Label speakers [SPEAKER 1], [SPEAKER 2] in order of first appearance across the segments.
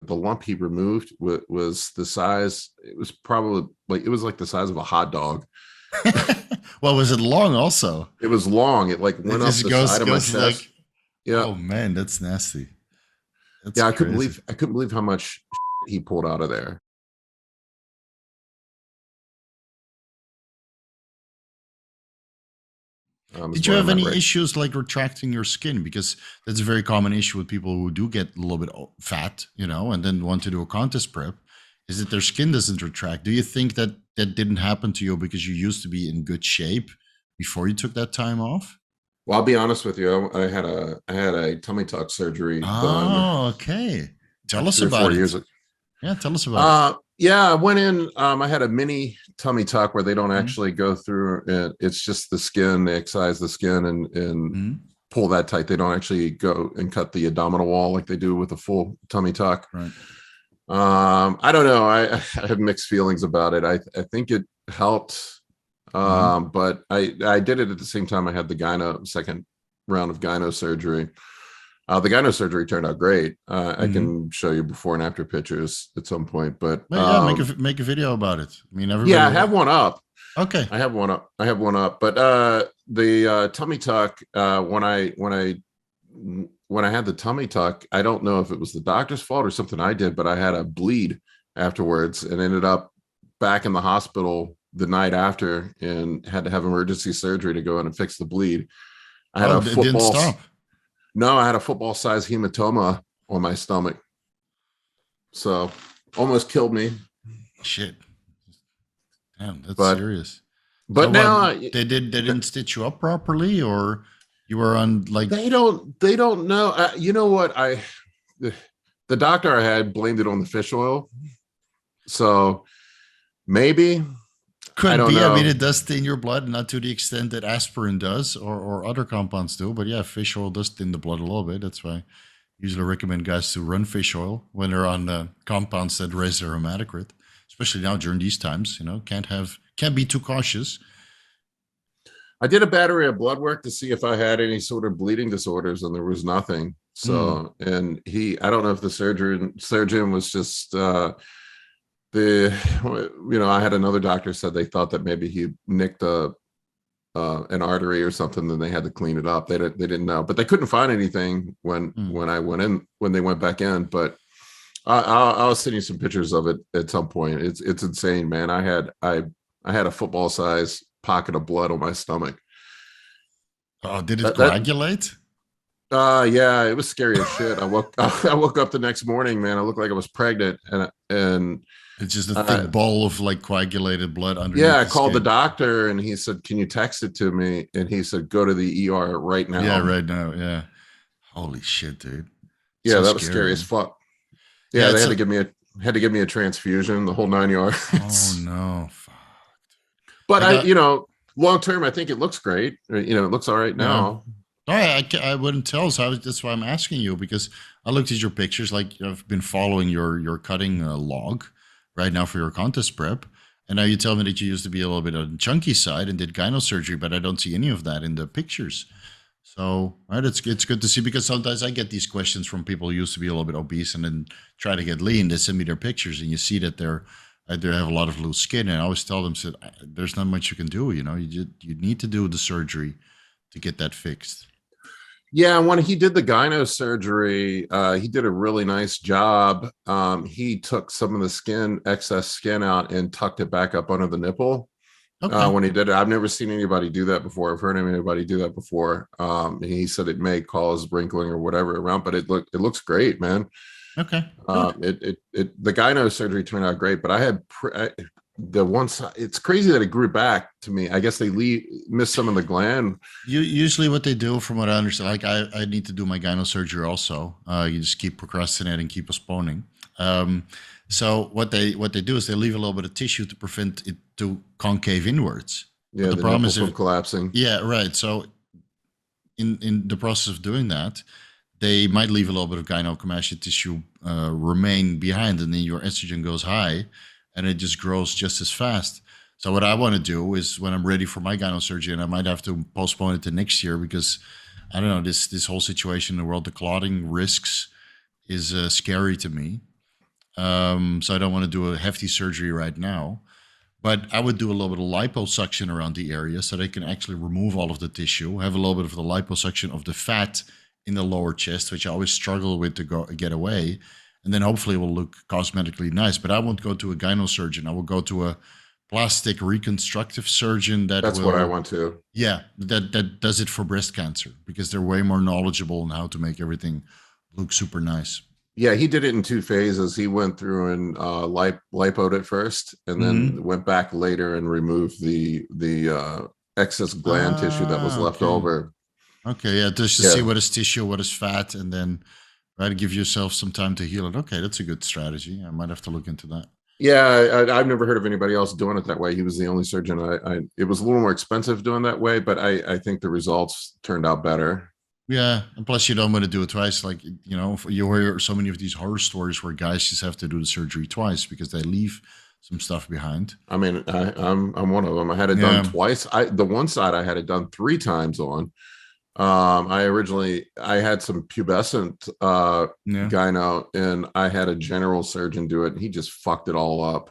[SPEAKER 1] the lump he removed was the size. It was probably like the size of a hot dog.
[SPEAKER 2] Well, was it long also?
[SPEAKER 1] It was long. It like
[SPEAKER 2] It
[SPEAKER 1] went up
[SPEAKER 2] just
[SPEAKER 1] the side of my
[SPEAKER 2] goes like,
[SPEAKER 1] chest. Yeah,
[SPEAKER 2] oh man, that's nasty. That's
[SPEAKER 1] yeah.
[SPEAKER 2] crazy.
[SPEAKER 1] I couldn't believe how much he pulled out of there. Is
[SPEAKER 2] Did you
[SPEAKER 1] where
[SPEAKER 2] have
[SPEAKER 1] I'm at
[SPEAKER 2] any
[SPEAKER 1] right.
[SPEAKER 2] issues like retracting your skin? Because that's a very common issue with people who do get a little bit fat, and then want to do a contest prep, is that their skin doesn't retract. Do you think that that didn't happen to you because you used to be in good shape before you took that time off?
[SPEAKER 1] Well, I'll be honest with you. I had a tummy tuck surgery done
[SPEAKER 2] Oh, okay. Tell
[SPEAKER 1] like
[SPEAKER 2] us
[SPEAKER 1] 3 or 4
[SPEAKER 2] about
[SPEAKER 1] years
[SPEAKER 2] it.
[SPEAKER 1] ago.
[SPEAKER 2] Yeah, tell us about it.
[SPEAKER 1] Yeah, I went in. I had a mini tummy tuck where they don't
[SPEAKER 2] Mhm,
[SPEAKER 1] actually go through it. It's just the skin. They excise the skin and
[SPEAKER 2] mhm.
[SPEAKER 1] pull that tight. They don't actually go and cut the abdominal wall like they do with a full tummy tuck.
[SPEAKER 2] Right.
[SPEAKER 1] I don't know. I have mixed feelings about it. I think it helped,
[SPEAKER 2] Mhm.
[SPEAKER 1] but I did it at the same time I had the gyno second round of gyno surgery. The gyno surgery turned out great. I
[SPEAKER 2] Mhm.
[SPEAKER 1] can show you before and after pictures at some point, but
[SPEAKER 2] But yeah, make a video about it. I mean,
[SPEAKER 1] yeah,
[SPEAKER 2] everybody
[SPEAKER 1] I have
[SPEAKER 2] will.
[SPEAKER 1] one up.
[SPEAKER 2] Okay.
[SPEAKER 1] I have one up. I have one up. But the tummy tuck, when I had the tummy tuck, I don't know if it was the doctor's fault or something I did, but I had a bleed afterwards and ended up back in the hospital the night after and had to have emergency surgery to go in and fix the bleed. I had
[SPEAKER 2] Oh,
[SPEAKER 1] a
[SPEAKER 2] it didn't
[SPEAKER 1] football.
[SPEAKER 2] stop.
[SPEAKER 1] No, I had a football sized hematoma on my stomach. So almost killed me.
[SPEAKER 2] Shit. Damn, that's
[SPEAKER 1] But
[SPEAKER 2] serious. So
[SPEAKER 1] but
[SPEAKER 2] what?
[SPEAKER 1] now
[SPEAKER 2] They didn't stitch you up properly, or you were on like.
[SPEAKER 1] they don't know. You know what? The doctor I had blamed it on the fish oil. So maybe I
[SPEAKER 2] Could
[SPEAKER 1] don't
[SPEAKER 2] be. I mean,
[SPEAKER 1] know.
[SPEAKER 2] it does thin your blood, not to the extent that aspirin does or other compounds do. But yeah, fish oil does thin the blood a little bit. That's why I usually recommend guys to run fish oil when they're on compounds that raise their hematocrit, especially now during these times. Can't be too cautious.
[SPEAKER 1] I did a battery of blood work to see if I had any sort of bleeding disorders, and there was nothing.
[SPEAKER 2] Mm.
[SPEAKER 1] So, and I don't know if the surgeon was just the, I had another doctor said they thought that maybe he nicked an artery or something, then they had to clean it up. They didn't know, but they couldn't find anything
[SPEAKER 2] Mm.
[SPEAKER 1] when I went in when they went back in. But I'll send you some pictures of it at some point. It's insane, man. I had a football size pocket of blood on my stomach.
[SPEAKER 2] Oh, did it
[SPEAKER 1] That
[SPEAKER 2] coagulate?
[SPEAKER 1] yeah, it was scary as shit. I woke I woke up the next morning, man. I looked like I was pregnant, and
[SPEAKER 2] It's just a
[SPEAKER 1] uh,
[SPEAKER 2] thick ball of like coagulated blood
[SPEAKER 1] yeah,
[SPEAKER 2] underneath
[SPEAKER 1] I
[SPEAKER 2] the
[SPEAKER 1] called the
[SPEAKER 2] skin.
[SPEAKER 1] doctor and he said, "Can you text it to me?" And he said, "Go to the ER right
[SPEAKER 2] Yeah,
[SPEAKER 1] now."
[SPEAKER 2] right now. Yeah. Holy shit, dude.
[SPEAKER 1] Yeah,
[SPEAKER 2] So
[SPEAKER 1] that was
[SPEAKER 2] scary,
[SPEAKER 1] scary as
[SPEAKER 2] man.
[SPEAKER 1] fuck.
[SPEAKER 2] Yeah,
[SPEAKER 1] Yeah, they
[SPEAKER 2] it's a.
[SPEAKER 1] had to give me a transfusion, the whole 9 yards.
[SPEAKER 2] Oh no. Fuck.
[SPEAKER 1] But
[SPEAKER 2] I got.
[SPEAKER 1] long term, I think it looks great. It looks all right
[SPEAKER 2] Yeah.
[SPEAKER 1] now.
[SPEAKER 2] No, I wouldn't tell. So that's why I'm asking you, because I looked at your pictures. Like, I've been following your cutting log right now for your contest prep, and now you tell me that you used to be a little bit on the chunky side and did gyno surgery, but I don't see any of that in the pictures. So, right, it's good to see, because sometimes I get these questions from people who used to be a little bit obese and then try to get lean. They send me their pictures, and you see that they have a lot of loose skin, and I always tell them, said, there's not much you can do. You need to do the surgery to get that fixed.
[SPEAKER 1] Yeah, when he did the gyno surgery, he did a really nice job. He took some of the excess skin out and tucked it back up under the nipple.
[SPEAKER 2] Okay.
[SPEAKER 1] When he did it, I've never seen anybody do that before. I've heard anybody do that before. He said it may cause wrinkling or whatever around, but it looks great, man.
[SPEAKER 2] Okay. Good.
[SPEAKER 1] The gyno surgery turned out great, but I had the one side. It's crazy that it grew back to me. I guess they missed some of the gland.
[SPEAKER 2] Usually, what they do, from what I understand, like I need to do my gyno surgery also. You just keep procrastinating, keep postponing. So what they do is they leave a little bit of tissue to prevent it to concave inwards. But
[SPEAKER 1] Yeah,
[SPEAKER 2] the
[SPEAKER 1] the
[SPEAKER 2] problem
[SPEAKER 1] nipple
[SPEAKER 2] is,
[SPEAKER 1] from
[SPEAKER 2] if
[SPEAKER 1] collapsing.
[SPEAKER 2] yeah, right. So in the process of doing that, they might leave a little bit of gynecomastia tissue remain behind, and then your estrogen goes high, and it just grows just as fast. So what I want to do is, when I'm ready for my gyno surgery, and I might have to postpone it to next year, because I don't know, this whole situation in the world, the clotting risks is scary to me. So I don't want to do a hefty surgery right now. But I would do a little bit of liposuction around the area so they can actually remove all of the tissue, have a little bit of the liposuction of the fat in the lower chest, which I always struggle with to get away. And then hopefully it will look cosmetically nice. But I won't go to a gyno surgeon. I will go to a plastic reconstructive surgeon that
[SPEAKER 1] That's what I want to.
[SPEAKER 2] yeah, that does it for breast cancer because they're way more knowledgeable on how to make everything look super nice.
[SPEAKER 1] Yeah, he did it in two phases. He went through and lipoed it first, and then went back later and removed the excess gland tissue that was left
[SPEAKER 2] Okay.
[SPEAKER 1] over.
[SPEAKER 2] Okay, yeah, just to
[SPEAKER 1] Yeah,
[SPEAKER 2] see what is tissue, what is fat, and then try to give yourself some time to heal it. Okay, that's a good strategy. I might have to look into that.
[SPEAKER 1] yeah. I've never heard of anybody else doing it that way. He was the only surgeon. It was a little more expensive doing that way, but I think the results turned out better.
[SPEAKER 2] Yeah, and plus you don't want to do it twice. Like you hear so many of these horror stories where guys just have to do the surgery twice because they leave some stuff behind.
[SPEAKER 1] I mean, I'm one of them. I had it done
[SPEAKER 2] Yeah,
[SPEAKER 1] twice. The one side I had it done three times on. I had some pubescent
[SPEAKER 2] yeah.
[SPEAKER 1] gyno, and I had a general surgeon do it, and he just fucked it all up.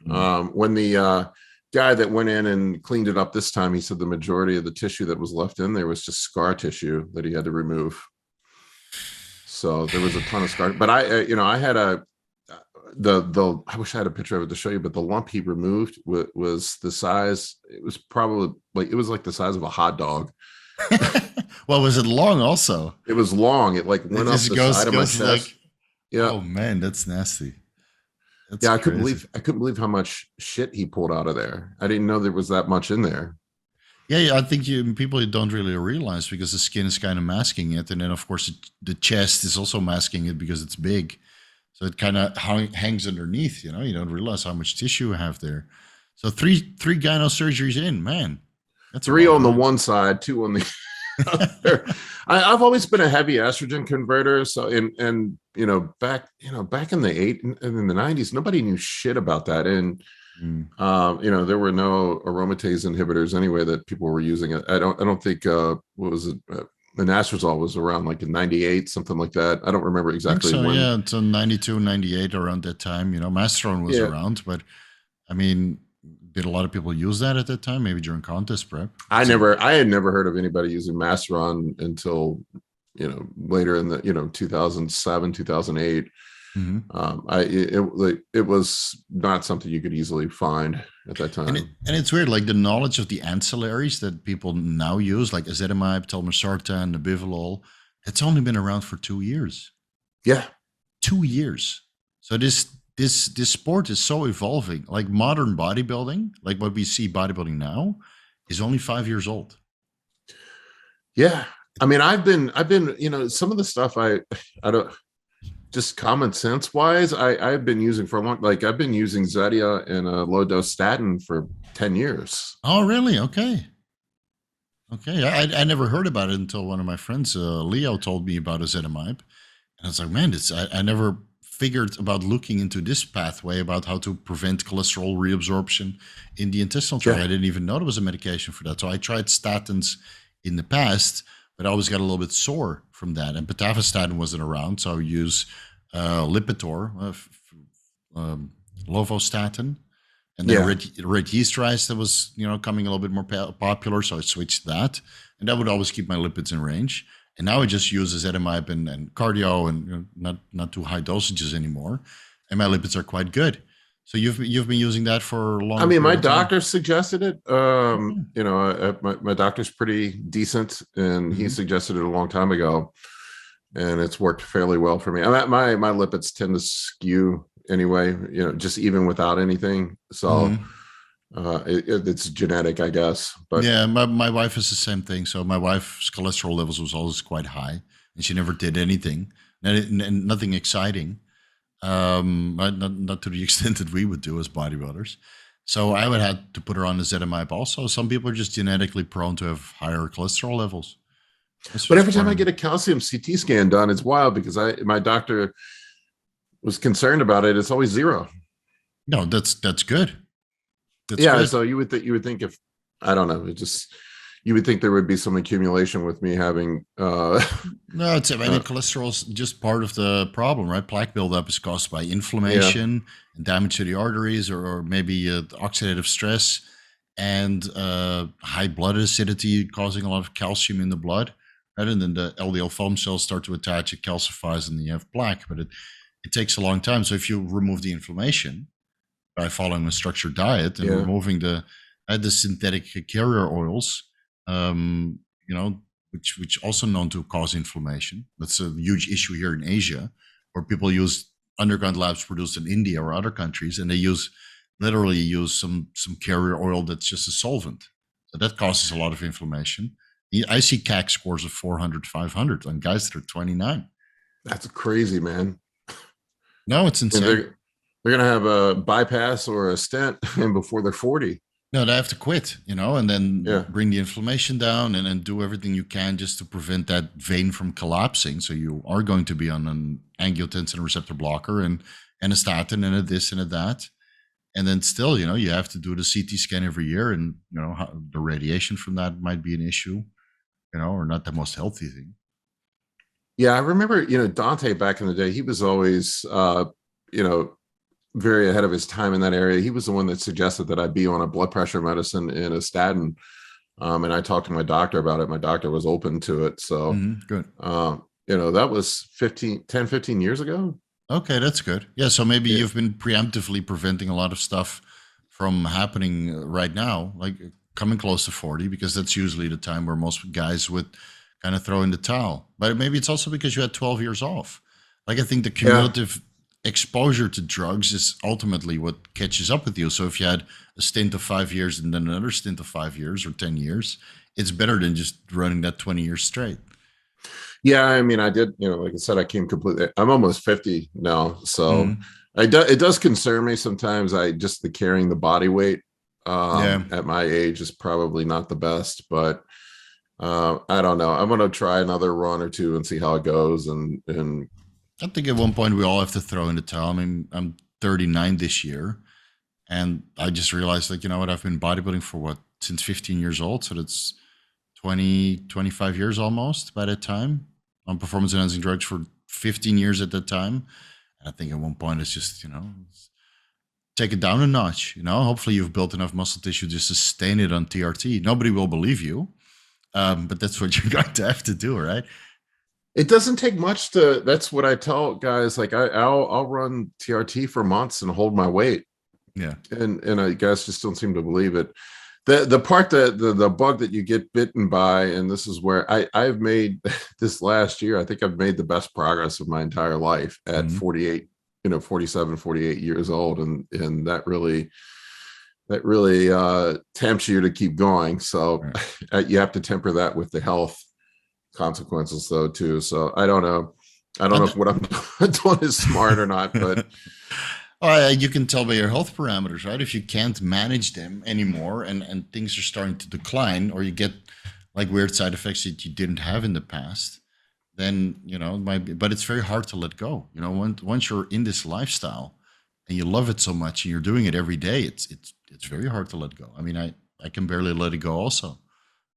[SPEAKER 2] Mm.
[SPEAKER 1] When the guy that went in and cleaned it up this time, he said the majority of the tissue that was left in there was just scar tissue that he had to remove. So there was a ton of scar. But I had the I wish I had a picture of it to show you, but the lump he removed was the size. It was probably like the size of a hot dog.
[SPEAKER 2] Well, was it long also?
[SPEAKER 1] It was long. It like
[SPEAKER 2] It
[SPEAKER 1] went up
[SPEAKER 2] just
[SPEAKER 1] the side of my
[SPEAKER 2] goes
[SPEAKER 1] chest.
[SPEAKER 2] like,
[SPEAKER 1] Yeah.
[SPEAKER 2] oh man, that's nasty. That's
[SPEAKER 1] Yeah,
[SPEAKER 2] crazy.
[SPEAKER 1] I couldn't believe how much shit he pulled out of there. I didn't know there was that much in there.
[SPEAKER 2] Yeah, I think people don't really realize because the skin is kind of masking it, and then of course the chest is also masking it because it's big, so it kind of hangs underneath. You don't realize how much tissue you have there. So three gyno surgeries in, man, that's a
[SPEAKER 1] Three
[SPEAKER 2] lot,
[SPEAKER 1] on the
[SPEAKER 2] man.
[SPEAKER 1] one side, two on the other. I've always been a heavy estrogen converter. So and back in the 90s, nobody knew shit about that. And
[SPEAKER 2] Mm.
[SPEAKER 1] there were no aromatase inhibitors anyway that people were using. I don't think what was it? Anastrozole was around like in 98, something like that. I don't remember
[SPEAKER 2] I think
[SPEAKER 1] exactly
[SPEAKER 2] so.
[SPEAKER 1] when.
[SPEAKER 2] Yeah, it's 92, 98 around that time. Masteron was
[SPEAKER 1] Yeah.
[SPEAKER 2] around, but I mean, did a lot of people use that at that time? Maybe during contest prep.
[SPEAKER 1] I had never heard of anybody using Masteron until later in the 2007 2008.
[SPEAKER 2] Mhm.
[SPEAKER 1] It was not something you could easily find at that
[SPEAKER 2] And
[SPEAKER 1] time.
[SPEAKER 2] it's weird, like the knowledge of the ancillaries that people now use, like ezetimibe, telmisartan, nebivolol, it's only been around for 2 years.
[SPEAKER 1] Yeah,
[SPEAKER 2] 2 years. So this sport is so evolving. Like modern bodybuilding, like what we see bodybuilding now, is only 5 years old.
[SPEAKER 1] yeah. I mean, I've been some of the stuff I don't, just common sense wise, I've been using for a long, like I've been using Zetia and a low dose statin for 10 years.
[SPEAKER 2] Oh, really? Okay. Okay. I never heard about it until one of my friends, Leo, told me about ezetimibe. And I was like, man, I never figured about looking into this pathway about how to prevent cholesterol reabsorption in the intestinal tract.
[SPEAKER 1] Yeah.
[SPEAKER 2] I didn't even know there was a medication for that. So I tried statins in the past, but I always got a little bit sore from that. And pitavastatin wasn't around, so I use Lipitor, lovostatin, and then
[SPEAKER 1] Yeah.
[SPEAKER 2] red yeast rice that was coming a little bit more popular, so I switched that, and that would always keep my lipids in range. And now I just use ezetimibe and cardio, and not too high dosages anymore, and my lipids are quite good. So you've been using that for a long.
[SPEAKER 1] I mean, my
[SPEAKER 2] period of time?
[SPEAKER 1] doctor suggested it.
[SPEAKER 2] Okay.
[SPEAKER 1] My doctor's pretty decent, and he
[SPEAKER 2] Mhm.
[SPEAKER 1] suggested it a long time ago, and it's worked fairly well for me. My lipids tend to skew anyway, just even without anything. So
[SPEAKER 2] Mhm.
[SPEAKER 1] it's genetic, I guess. But
[SPEAKER 2] Yeah, my wife is the same thing. So my wife's cholesterol levels was always quite high, and she never did anything, and nothing exciting. Not to the extent that we would do as bodybuilders. So I would have to put her on the ezetimibe also. Some people are just genetically prone to have higher cholesterol levels. That's
[SPEAKER 1] but
[SPEAKER 2] just
[SPEAKER 1] every time
[SPEAKER 2] part
[SPEAKER 1] I
[SPEAKER 2] of
[SPEAKER 1] get
[SPEAKER 2] it.
[SPEAKER 1] a calcium CT scan done, it's wild because my doctor was concerned about it. It's always zero.
[SPEAKER 2] No, that's good. That's
[SPEAKER 1] Yeah,
[SPEAKER 2] good.
[SPEAKER 1] so you would think if I don't know, it just you would think there would be some accumulation with me having
[SPEAKER 2] No, it's, I mean,
[SPEAKER 1] uh
[SPEAKER 2] cholesterol's just part of the problem, right? Plaque buildup is caused by
[SPEAKER 1] yeah,
[SPEAKER 2] inflammation and damage to the arteries, or maybe oxidative stress and high blood acidity causing a lot of calcium in the blood, right? And then the LDL foam cells start to attach, it calcifies, and then you have plaque. But it takes a long time. So if you remove the inflammation by following a structured diet and
[SPEAKER 1] yeah.
[SPEAKER 2] removing the synthetic carrier oils, um, you know, which also known to cause inflammation. That's a huge issue here in Asia, where people use underground labs produced in India or other countries, and they literally use some carrier oil that's just a solvent. So that causes a lot of inflammation. I see CAC scores of 400, 500 on guys that are 29.
[SPEAKER 1] That's crazy, man.
[SPEAKER 2] No, it's
[SPEAKER 1] And
[SPEAKER 2] insane.
[SPEAKER 1] they're gonna have a bypass or a stent and before they're 40.
[SPEAKER 2] No, they have to quit, and then
[SPEAKER 1] Yeah.
[SPEAKER 2] bring the inflammation down, and then do everything you can just to prevent that vein from collapsing. So you are going to be on an angiotensin receptor blocker and a statin and a this and a that. And then still, you have to do the CT scan every year, and the radiation from that might be an issue, or not the most healthy thing.
[SPEAKER 1] Yeah, I remember, Dante back in the day, he was always you know, very ahead of his time in that area. He was the one that suggested that I be on a blood pressure medicine and a statin. And I talked to my doctor about it. My doctor was open to it. So,
[SPEAKER 2] Good.
[SPEAKER 1] that was 15 years ago.
[SPEAKER 2] Okay, that's good. Yeah, so maybe
[SPEAKER 1] Yeah.
[SPEAKER 2] you've been preemptively preventing a lot of stuff from happening right now, like coming close to 40, because that's usually the time where most guys would kind of throw in the towel. But maybe it's also because you had 12 years off. Like, I think the
[SPEAKER 1] Yeah.
[SPEAKER 2] cumulative exposure to drugs is ultimately what catches up with you. So if you had a stint of 5 years and then another stint of 5 years or 10 years, it's better than just running that 20 years straight.
[SPEAKER 1] Yeah. I mean, I did, like I said, I'm almost 50 now. So
[SPEAKER 2] Mhm.
[SPEAKER 1] it does concern me sometimes. The carrying the body weight
[SPEAKER 2] Yeah.
[SPEAKER 1] at my age is probably not the best, but I don't know. I'm going to try another run or two and see how it goes. And
[SPEAKER 2] I think at one point we all have to throw in the towel. I mean, I'm 39 this year, and I just realized, like, you know what? I've been bodybuilding for what, since 15 years old. So that's 20, 25 years almost by that time. On performance enhancing drugs for 15 years at that time. And I think at one point it's just, take it down a notch. Hopefully you've built enough muscle tissue to sustain it on TRT. Nobody will believe you, but that's what you're going to have to do, right?
[SPEAKER 1] it doesn't take much that's what I tell guys. Like I'll run TRT for months and hold my weight.
[SPEAKER 2] Yeah.
[SPEAKER 1] And I guys just don't seem to believe it. The part that the bug that you get bitten by, and this is where I've made this last year, I think I've made the best progress of my entire life at
[SPEAKER 2] Mhm.
[SPEAKER 1] 48, 47, 48 years old. And that really tempts you to keep going. So
[SPEAKER 2] Right.
[SPEAKER 1] you have to temper that with the health consequences though too. So I don't know. I don't know if what I'm doing is smart or not, but
[SPEAKER 2] You can tell by your health parameters, right? If you can't manage them anymore, and things are starting to decline, or you get like weird side effects that you didn't have in the past, then it might be. But it's very hard to let go. Once you're in this lifestyle and you love it so much and you're doing it every day, it's very hard to let go. I mean, I can barely let it go also.